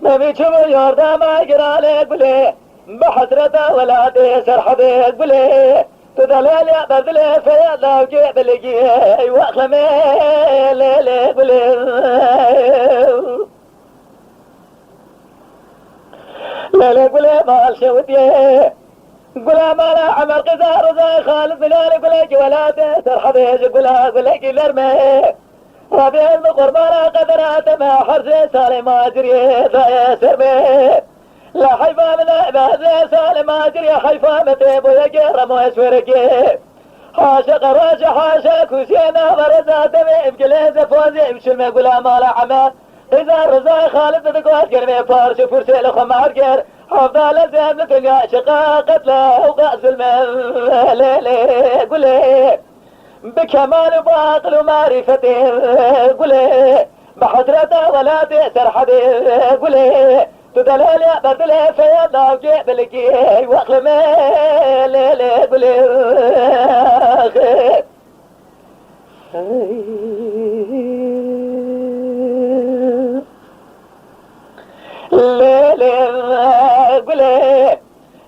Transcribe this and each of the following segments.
ما بيشوف يردم اجرالك بلي بحسرته ولا تسر حبيك بلي تدلل يا بذلي في لو جيب لقي واخلمي ليلك بلي ليلك بلي مال شوتي قولا ما لا عمر قزار زي خالد بلالي بلي ولا تسر حبيك قولا لرمي ربي القربان قدرات ما حرز سالم اجري ذا سربي لا حيفا من عباد سالم اجري حيفا متيب ويجر موسوركي حاشق راش حاشا كوسينا برزا دمي بجليز فوزي بشلمي قولا مال عمل إذا رزاي خالد دقوات قرمي فارش فرسي لخمار قر أفضل زين لدنيا شقاقت له وغازل من ليلي قولي بكمال باطل ومعرفته قولي بحسرته ولا تأثر حدي قولي تدلل يا بدلي في الله وجيب لكي واخلمي ليلي قولي ليلي قولي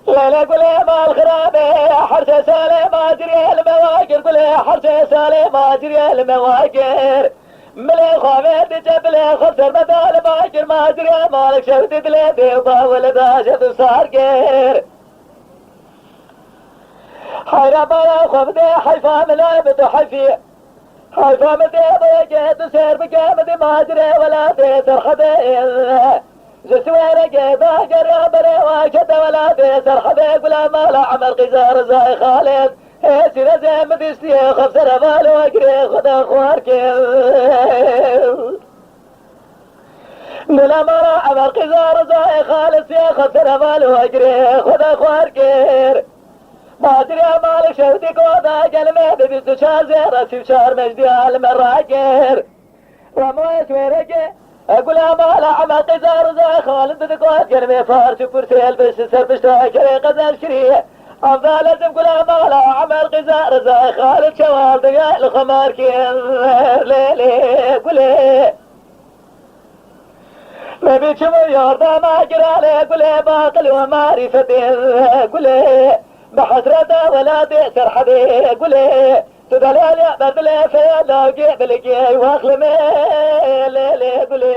لا قولي ما الخرابي حرس سالي ما جري المواقر قولي حرس سالي ما جري المواقر ملي خوامد جبلي خسر بدال باكر ما جري مالك شوت دلي بيضا ولدا شد صار قير حيرا بلا خبدي حيفا ملابد حيفي حيفا مدي بيجي تسير بقامد ما جري ولا تيسر خبير جسوير جيبا قرب رواكد ولا تيسر حبيب ولا مال عمر قزار زي خالد سيرا زي مدستي خفسر بال وقري خد اخوارك ولا مال عمر قزار زي خالد سي خفسر بال وقري خد اخوارك ما ادري مالك شوتي قوضا قلمي ببست شازر اسيب شار مجدي المراكر ومويت ويرجي اقول ما لا عمى قزار زي خالد دقوات قلمي فارس كرسي البس سربش تاكري قزل شريه افضل لازم قول ما لا عمى القزار زي خالد شوال دقاء الخمار كير ليلي قولي ما بيتشمو يوردا ما قرالي قولي باطل ومعرفتي قولي بحسرته ولا تأثر حبي قولي تدلل يا بدلي في لو جيب لقي واخلمي ليلي قولي